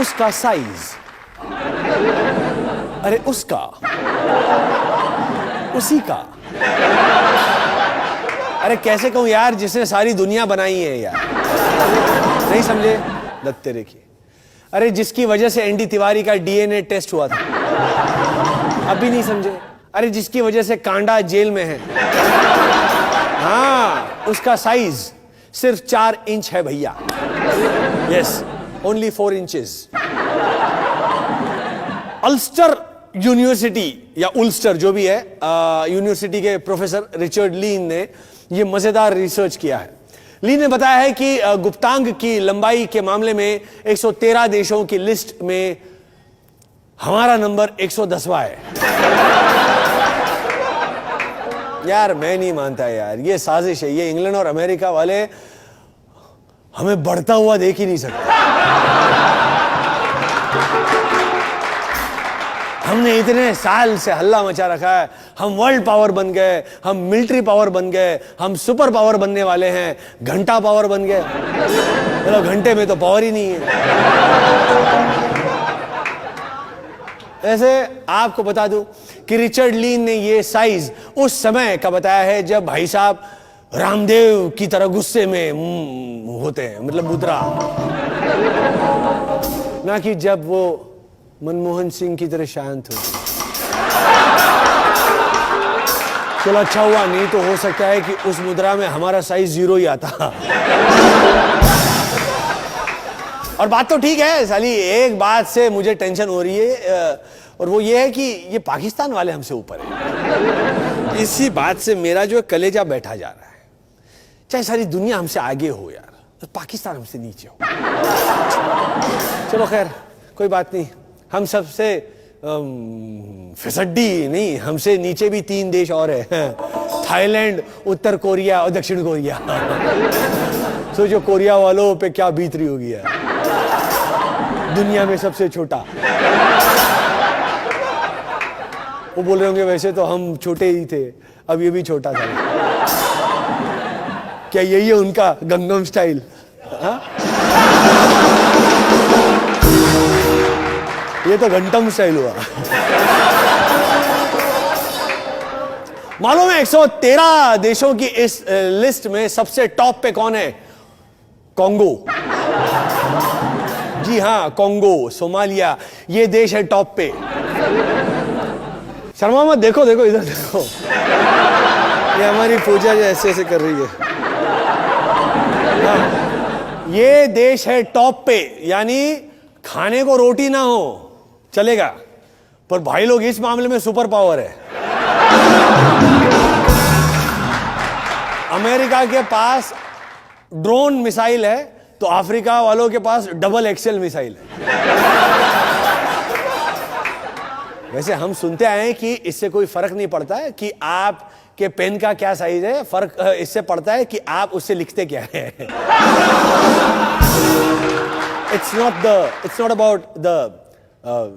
उसका साइज, अरे उसका, उसी का, अरे कैसे कहूं यार, जिसने सारी दुनिया बनाई है यार, नहीं समझे? लगते रेखिए, अरे जिसकी वजह से एनडी तिवारी का डीएनए टेस्ट हुआ था, अभी नहीं समझे? अरे जिसकी वजह से कांडा जेल में है, हाँ, उसका साइज सिर्फ 4 इंच है भैया। Yes, only 4 inches. Ulster university या उल्स्टर जो भी है, यूनिवर्सिटी के प्रोफेसर रिचर्ड लीन ने यह मजेदार रिसर्च किया है। लीन ने बताया है कि गुप्तांग की लंबाई के मामले में 113 देशों की लिस्ट में हमारा नंबर 110वां है। यार मैं नहीं मानता यार, ये साजिश है, ये इंग्लैंड और अमेरिका वाले हमें बढ़ता हुआ देख ही नहीं सकते। हमने इतने साल से हल्ला मचा रखा है, हम वर्ल्ड पावर बन गए, हम मिलिट्री पावर बन गए, हम सुपर पावर बनने वाले हैं, घंटा पावर बन गए। मतलब घंटे में तो पावर ही नहीं है। ऐसे आपको बता दूं कि रिचर्ड लीन ने ये साइज उस समय का बताया है जब भाई साहब रामदेव की तरह गुस्से में होते हैं, मतलब मुद्रा, ना कि जब वो मनमोहन सिंह की तरह शांत हो। चलो अच्छा हुआ, नहीं तो हो सकता है कि उस मुद्रा में हमारा साइज 0 ही आता। और बात तो ठीक है साली, एक बात से मुझे टेंशन हो रही है, और वो ये है कि ये पाकिस्तान वाले हमसे ऊपर है। इसी बात से मेरा जो कलेजा बैठा जा रहा है। चाहे सारी दुनिया हमसे आगे हो यार, तो पाकिस्तान हमसे नीचे हो। चलो खैर कोई बात नहीं, हम सबसे फिसड्डी नहीं, हमसे नीचे भी 3 देश और है, थाईलैंड, उत्तर कोरिया और दक्षिण कोरिया। सोचो कोरिया वालों पे क्या बीत रही होगी यार, दुनिया में सबसे छोटा। वो बोल रहे होंगे वैसे तो हम छोटे ही थे, अब ये भी छोटा था। क्या यही है उनका गंगम स्टाइल? ये तो घंटम स्टाइल हुआ। मालूम है 113 देशों की इस लिस्ट में सबसे टॉप पे कौन है? कॉन्गो। जी हां, कॉन्गो, सोमालिया, ये देश है टॉप पे। शर्मा मत, देखो देखो इधर देखो, ये हमारी पूजा जो ऐसे ऐसे कर रही है। ये देश है टॉप पे, यानी खाने को रोटी ना हो चलेगा, पर भाई लोग इस मामले में सुपर पावर है। अमेरिका के पास ड्रोन मिसाइल है, तो अफ्रीका वालों के पास डबल एक्सेल मिसाइल है। वैसे हम सुनते आए हैं कि इससे कोई फर्क नहीं पड़ता है कि आप के पेन का क्या साइज है, फर्क इससे पड़ता है कि आप उससे लिखते क्या है। It's not about the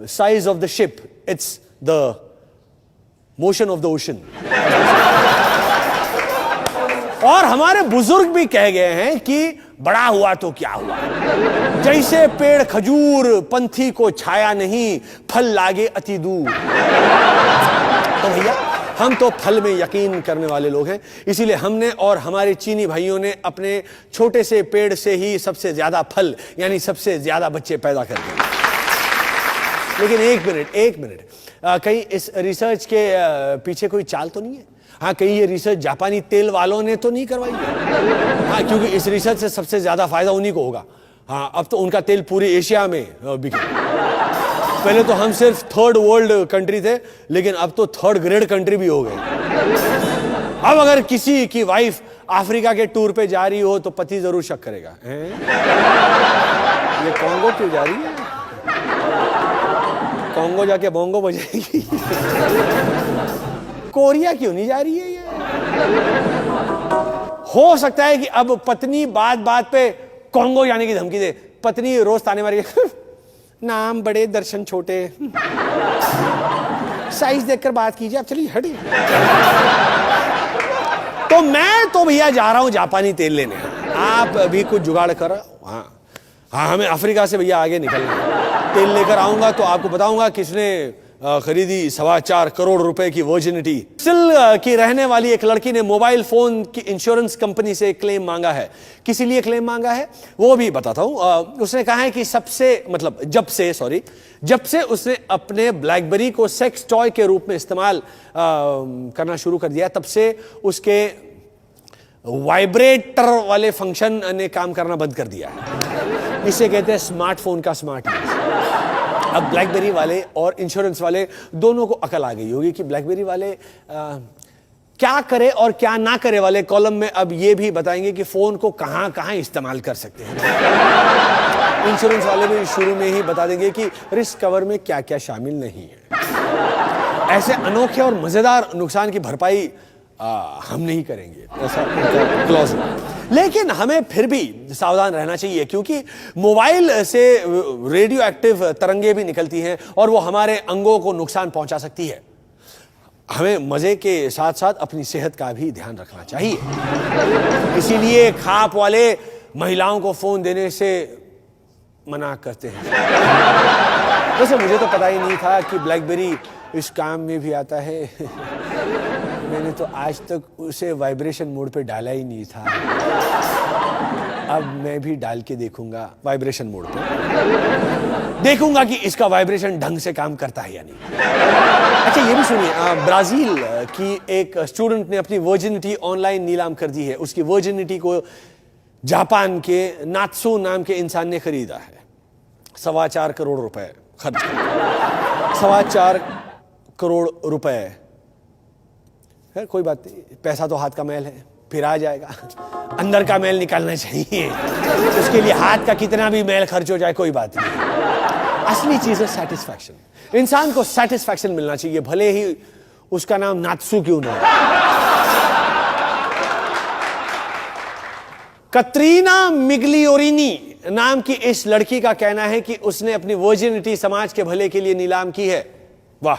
size of the ship, it's the motion of the ocean. और हमारे बुजुर्ग भी कह गए हैं कि बड़ा हुआ तो क्या हुआ, जैसे पेड़ खजूर पंथी को छाया नहीं, फल लागे अति दूर। तो भैया हम तो फल में यकीन करने वाले लोग हैं, इसीलिए हमने और हमारे चीनी भाइयों ने अपने छोटे से पेड़ से ही सबसे ज्यादा फल यानी सबसे ज्यादा बच्चे पैदा कर दिए। लेकिन एक मिनट, कहीं इस रिसर्च के पीछे कोई चाल तो नहीं है? हाँ, कहीं ये रिसर्च जापानी तेल वालों ने तो नहीं करवाई है? हाँ, क्योंकि इस रिसर्च से सबसे ज्यादा फायदा उन्हीं को होगा। हाँ, अब तो उनका तेल पूरी एशिया में बिके। पहले तो हम सिर्फ 3rd वर्ल्ड कंट्री थे, लेकिन अब तो 3rd ग्रेड कंट्री भी हो गए। अब अगर किसी की वाइफ अफ्रीका के टूर पे जा रही हो तो पति जरूर शक करेगा, ये कॉन्गो क्यों जा रही है? कॉन्गो जाके बोंगो बजाएगी। कोरिया क्यों नहीं जा रही है ये? हो सकता है कि अब पत्नी बात बात पे कॉन्गो जाने की धमकी दे। पत्नी रोज ताने मारी, नाम बड़े दर्शन छोटे, साइज देखकर बात कीजिए, आप चलिए हटिए। तो मैं तो भैया जा रहा हूं जापानी तेल लेने, आप भी कुछ जुगाड़ करो। हाँ, हमें अफ्रीका से भैया आगे निकलना है। तेल लेकर आऊंगा तो आपको बताऊंगा किसने खरीदी 4.25 करोड़ रुपए की वर्जिनिटी। सिल की रहने वाली एक लड़की ने मोबाइल फोन की इंश्योरेंस कंपनी से क्लेम मांगा है। किसी लिए क्लेम मांगा है वो भी बताता हूं। उसने कहा है कि जब से उसने अपने ब्लैकबेरी को सेक्स टॉय के रूप में इस्तेमाल करना शुरू कर दिया, तब से उसके वाइब्रेटर वाले फंक्शन ने काम करना बंद कर दिया है। इसे कहते हैं स्मार्टफोन का स्मार्टनेस। अब ब्लैकबेरी वाले और इंश्योरेंस वाले दोनों को अकल आ गई होगी कि ब्लैकबेरी वाले क्या करे और क्या ना करे वाले कॉलम में अब ये भी बताएंगे कि फोन को कहां कहां इस्तेमाल कर सकते हैं। इंश्योरेंस वाले भी शुरू में ही बता देंगे कि रिस्क कवर में क्या क्या शामिल नहीं है। ऐसे अनोखे और मजेदार नुकसान की भरपाई हम नहीं करेंगे, ऐसा क्लॉज है। लेकिन हमें फिर भी सावधान रहना चाहिए क्योंकि मोबाइल से रेडियो एक्टिव तरंगे भी निकलती हैं और वो हमारे अंगों को नुकसान पहुंचा सकती है। हमें मजे के साथ साथ अपनी सेहत का भी ध्यान रखना चाहिए। इसीलिए खाप वाले महिलाओं को फोन देने से मना करते हैं। वैसे मुझे तो पता ही नहीं था कि ब्लैकबेरी इस काम में भी आता है। मैंने तो आज तक उसे वाइब्रेशन मोड पे डाला ही नहीं था। अब मैं भी डाल के देखूंगा वाइब्रेशन मोड पे, देखूंगा कि इसका वाइब्रेशन ढंग से काम करता है या नहीं। अच्छा ये भी सुनिए, ब्राजील की एक स्टूडेंट ने अपनी वर्जिनिटी ऑनलाइन नीलाम कर दी है। उसकी वर्जिनिटी को जापान के नात्सु नाम के इंसान ने खरीदा है। 4.25 करोड़ रुपए खर्च कर। 4.25 करोड़ रुपए है, कोई बात नहीं, पैसा तो हाथ का मैल है, फिर आ जाएगा। अंदर का मैल निकालना चाहिए, उसके लिए हाथ का कितना भी मैल खर्च हो जाए कोई बात नहीं। असली चीज है सेटिस्फैक्शन। इंसान को सेटिस्फैक्शन मिलना चाहिए, भले ही उसका नाम नात्सु क्यों ना हो। कतरीना मिग्लियोरिनी नाम की इस लड़की का कहना है कि उसने अपनी वर्जिनिटी समाज के भले के लिए नीलाम की है। वाह,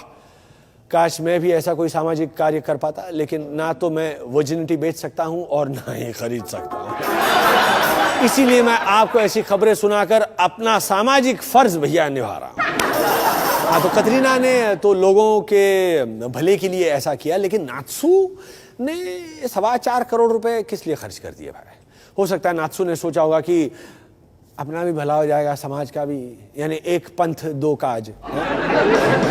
काश मैं भी ऐसा कोई सामाजिक कार्य कर पाता, लेकिन ना तो मैं वर्जिनिटी बेच सकता हूं और ना ही खरीद सकता हूं। इसीलिए मैं आपको ऐसी खबरें सुनाकर अपना सामाजिक फर्ज भैया निभा रहा हूं। हाँ, तो कतरीना ने तो लोगों के भले के लिए ऐसा किया, लेकिन नात्सु ने 4.25 करोड़ रुपए किस लिए खर्च कर दिए भाई? हो सकता है नात्सु ने सोचा होगा कि अपना भी भला हो जाएगा, समाज का भी, यानी एक पंथ दो काज।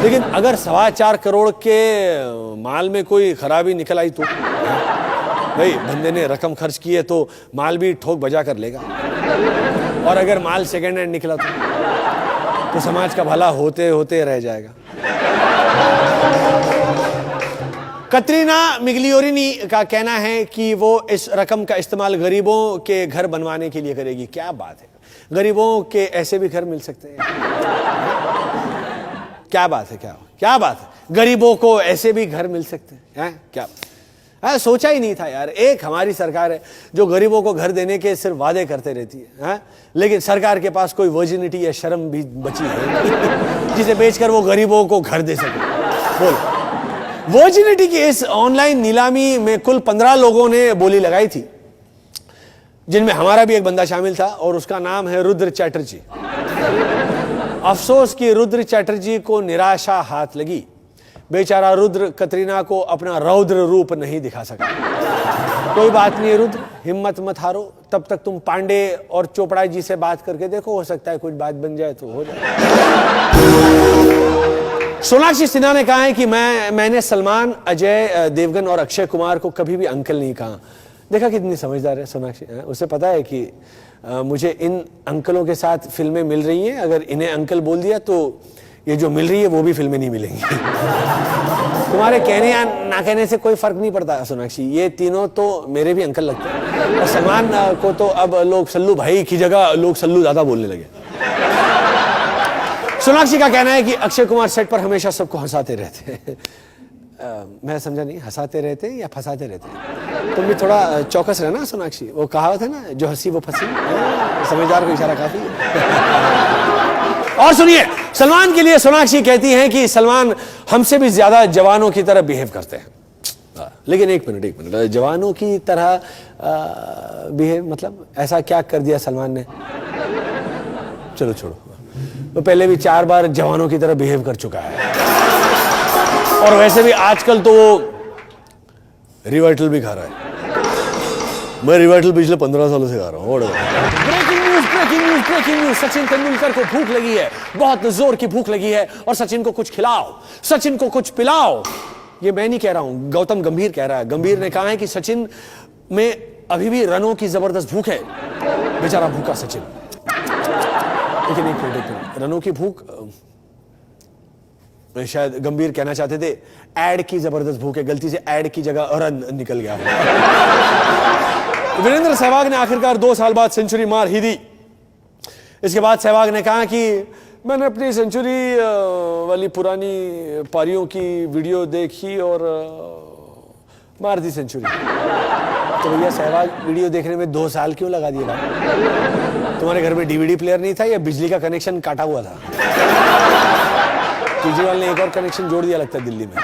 लेकिन अगर 4.25 करोड़ के माल में कोई खराबी निकल आई तो भाई बंदे ने रकम खर्च की है तो माल भी ठोक बजा कर लेगा। और अगर माल सेकेंड हैंड निकला तो समाज का भला होते होते रह जाएगा। कतरीना मिग्लियोरिनी का कहना है कि वो इस रकम का इस्तेमाल गरीबों के घर बनवाने के लिए करेगी। क्या बात है, गरीबों के ऐसे भी घर मिल सकते हैं। क्या बात है, क्या बात है, गरीबों को ऐसे भी घर मिल सकते हैं। क्या सोचा ही नहीं था यार। एक हमारी सरकार है जो गरीबों को घर देने के सिर्फ वादे करते रहती है, लेकिन सरकार के पास कोई वर्जिनिटी या शर्म भी बची है जिसे बेचकर वो गरीबों को घर दे सके। बोलो, वर्जिनिटी की इस ऑनलाइन नीलामी में कुल 15 लोगों ने बोली लगाई थी, जिनमें हमारा भी एक बंदा शामिल था और उसका नाम है रुद्र चैटर्जी। अफसोस कि रुद्र चैटर्जी को निराशा हाथ लगी। बेचारा रुद्र कतरीना को अपना रौद्र रूप नहीं दिखा सका। कोई बात नहीं रुद्र, हिम्मत मत हारो, तब तक तुम पांडे और चोपड़ा जी से बात करके देखो, हो सकता है कुछ बात बन जाए तो हो जाए। सोनाक्षी सिन्हा ने कहा है कि मैंने सलमान, अजय देवगन और अक्षय कुमार को कभी भी अंकल नहीं कहा। देखा कितनी समझदार है सोनाक्षी। उसे पता है कि मुझे इन अंकलों के साथ फिल्में मिल रही हैं, अगर इन्हें अंकल बोल दिया तो ये जो मिल रही है वो भी फिल्में नहीं मिलेंगी। तुम्हारे कहने या ना कहने से कोई फर्क नहीं पड़ता सोनाक्षी, ये तीनों तो मेरे भी अंकल लगते हैं। और सलमान को तो अब लोग सल्लू भाई की जगह लोग सल्लू ज्यादा बोलने लगे। सोनाक्षी का कहना है कि अक्षय कुमार सेट पर हमेशा सबको हंसाते रहते हैं। मैं समझा नहीं, हंसाते रहते हैं या फंसाते रहते हैं? तुम भी थोड़ा चौकस रहना सोनाक्षी। वो कहावत है ना, जो हंसी वो फंसी। समझदार को इशारा काफी है। और सुनिए, सलमान के लिए सोनाक्षी कहती हैं कि सलमान हमसे भी ज्यादा जवानों की तरह बिहेव करते हैं। लेकिन एक मिनट, जवानों की तरह बिहेव मतलब ऐसा क्या कर दिया सलमान ने? चलो छोड़ो, वो पहले भी 4 बार जवानों की तरह बिहेव कर चुका है, और वैसे भी आजकल तो वो रिवर्टल भी खा रहा है। मैं रिवर्टल पिछले 15 सालों से खा रहा हूँ। Breaking news, breaking news, breaking news. Sachin Tendulkar को भूख लगी है, बहुत जोर की भूख लगी है, और सचिन को कुछ खिलाओ, सचिन को कुछ पिलाओ। ये मैं नहीं कह रहा हूं, गौतम गंभीर कह रहा है। गंभीर ने कहा है कि सचिन में अभी भी रनों की जबरदस्त भूख है। बेचारा भूखा सचिन। लेकिन एक मिनट, रनों की भूख, शायद गंभीर कहना चाहते थे एड की जबरदस्त भूख है। गलती से एड की जगह रन निकल गया। वीरेंद्र सहवाग ने आखिरकार 2 साल बाद सेंचुरी मार ही दी। इसके बाद सहवाग ने कहा कि मैंने अपनी सेंचुरी वाली पुरानी पारियों की वीडियो देखी और मार दी सेंचुरी। तो भैया सहवाग, वीडियो देखने में 2 साल क्यों लगा दिए भाई? तुम्हारे घर में डीवीडी प्लेयर नहीं था या बिजली का कनेक्शन काटा हुआ था? केजरीवाल ने एक और कनेक्शन जोड़ दिया लगता है दिल्ली में।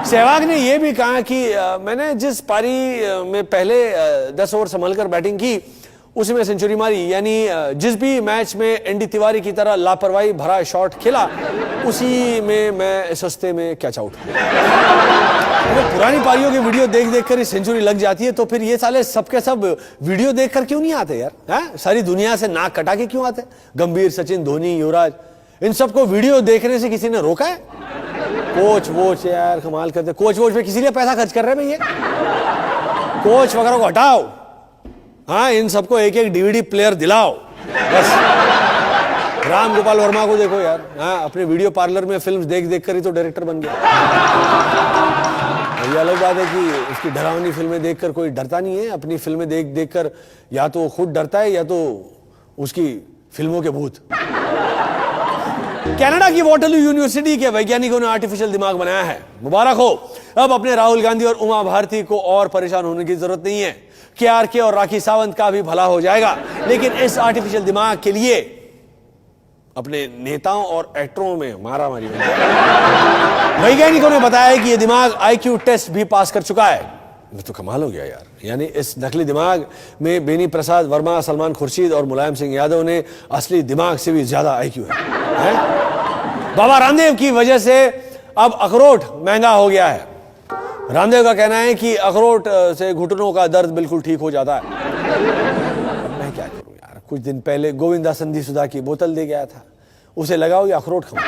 सहवाग ने यह भी कहा कि मैंने जिस पारी में पहले 10 ओवर संभलकर बैटिंग की उसी में सेंचुरी मारी, यानी जिस भी मैच में एनडी तिवारी की तरह लापरवाही भरा शॉट खेला उसी में मैं सस्ते में कैच आउट। अगर पुरानी पारियों की वीडियो देख देख कर ही सेंचुरी लग जाती है तो फिर ये साले सबके सब वीडियो देख कर क्यों नहीं आते यार? है? सारी दुनिया से नाक कटा के क्यों आते? गंभीर, सचिन, धोनी, युवराज, इन सबको वीडियो देखने से किसी ने रोका है? कोच वोच यार कमाल करते। कोच वोच पे किसी लिए पैसा खर्च कर रहे हैं भैया? कोच वगैरह को हटाओ, हाँ, इन सबको एक एक डीवीडी प्लेयर दिलाओ बस। राम गोपाल वर्मा को देखो यार, हाँ, अपने वीडियो पार्लर में फिल्म देख देख कर ही तो डायरेक्टर बन गया। ये अलग बात है कि उसकी डरावनी फिल्में देखकर कोई डरता नहीं है। अपनी फिल्में देख देख कर या तो खुद डरता है या तो उसकी फिल्मों के भूत। कनाडा की वाटरलू यूनिवर्सिटी के वैज्ञानिकों ने आर्टिफिशियल दिमाग बनाया है। मुबारक हो, अब अपने राहुल गांधी और उमा भारती को और परेशान होने की जरूरत नहीं है। केआरके और राखी सावंत का भी भला हो जाएगा। लेकिन इस आर्टिफिशियल दिमाग के लिए अपने नेताओं और एक्टरों में मारामारी हो जाएगी। वैज्ञानिकों ने बताया कि यह दिमाग आईक्यू टेस्ट भी पास कर चुका है। ये तो कमाल हो गया यार। यानी इस नकली दिमाग में बेनी प्रसाद वर्मा, सलमान खुर्शीद और मुलायम सिंह यादव ने असली दिमाग से भी ज्यादा आईक्यू है? बाबा रामदेव की वजह से अब अखरोट महंगा हो गया है। रामदेव का कहना है कि अखरोट से घुटनों का दर्द बिल्कुल ठीक हो जाता है। अब मैं क्या करूं यार? कुछ दिन पहले गोविंदा संधि सुधा की बोतल दे गया था, उसे लगाओ या अखरोट खाओ?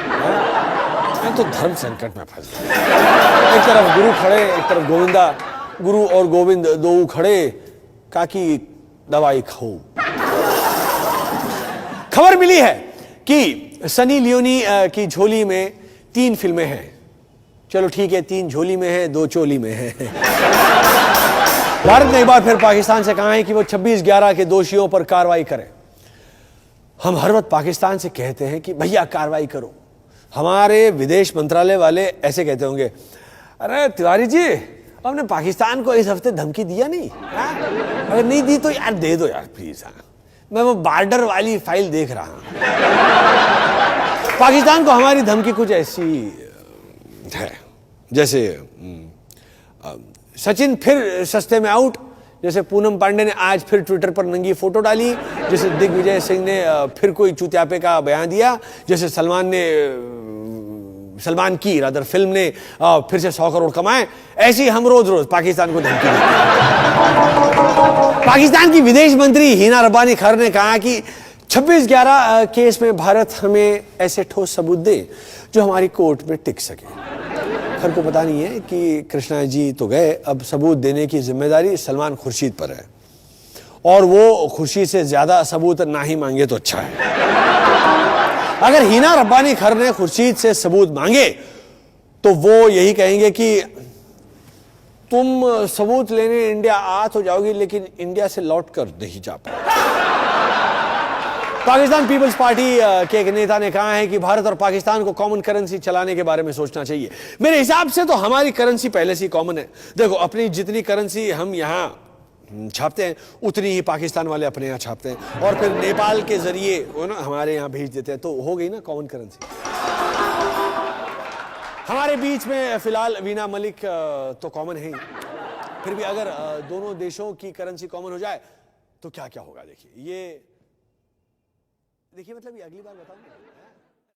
मैं तो धर्म संकट में फंस गया। एक तरफ गुरु खड़े, एक तरफ गोविंदा। गुरु और गोविंद दो खड़े, काकी दवाई खाओ। खबर मिली है कि सनी लियोनी की झोली में 3 फिल्में हैं। चलो ठीक है, 3 झोली में है, 2 चोली में है। भारत ने एक बार फिर पाकिस्तान से कहा है कि वो 26/11 के दोषियों पर कार्रवाई करे। हम हर वक्त पाकिस्तान से कहते हैं कि भैया कार्रवाई करो। हमारे विदेश मंत्रालय वाले ऐसे कहते होंगे, अरे तिवारी जी, हमने पाकिस्तान को इस हफ्ते धमकी दिया नहीं? अगर नहीं दी तो यार दे दो यार प्लीज। मैं वो बॉर्डर वाली फाइल देख रहा हूं। पाकिस्तान को हमारी धमकी कुछ ऐसी है जैसे सचिन फिर सस्ते में आउट, जैसे पूनम पांडे ने आज फिर ट्विटर पर नंगी फोटो डाली, जैसे दिग्विजय सिंह ने फिर कोई चुतियापे का बयान दिया, जैसे सलमान की रादर फिल्म ने फिर से 100 करोड़ कमाए। ऐसी हम रोज रोज पाकिस्तान को धमकी देते हैं। पाकिस्तान की विदेश मंत्री हिना रब्बानी खर ने कहा कि 26/11 केस में भारत हमें ऐसे ठोस सबूत दे जो हमारी कोर्ट में टिक सके। खर को पता नहीं है कि कृष्णा जी तो गए, अब सबूत देने की जिम्मेदारी सलमान खुर्शीद पर है, और वो खुर्शीद से ज्यादा सबूत ना ही मांगे तो अच्छा है। अगर हिना रब्बानी खर ने खुर्शीद से सबूत मांगे तो वो यही कहेंगे कि तुम सबूत लेने इंडिया आ तो जाओगी, लेकिन इंडिया से लौट कर नहीं जा पाओगे। पाकिस्तान पीपल्स पार्टी के एक नेता ने कहा है कि भारत और पाकिस्तान को कॉमन करेंसी चलाने के बारे में सोचना चाहिए। मेरे हिसाब से तो हमारी करेंसी पहले से कॉमन है। देखो, अपनी जितनी करेंसी हम यहाँ छापते हैं उतनी ही पाकिस्तान वाले अपने यहाँ छापते हैं, और फिर नेपाल के जरिए वो ना हमारे यहाँ भेज देते हैं, तो हो गई ना कॉमन करेंसी। हमारे बीच में फिलहाल वीना मलिक तो कॉमन है ही, फिर भी अगर दोनों देशों की करेंसी कॉमन हो जाए तो क्या क्या होगा देखिए। ये देखिए मतलब ये अगली बार बताऊंगा।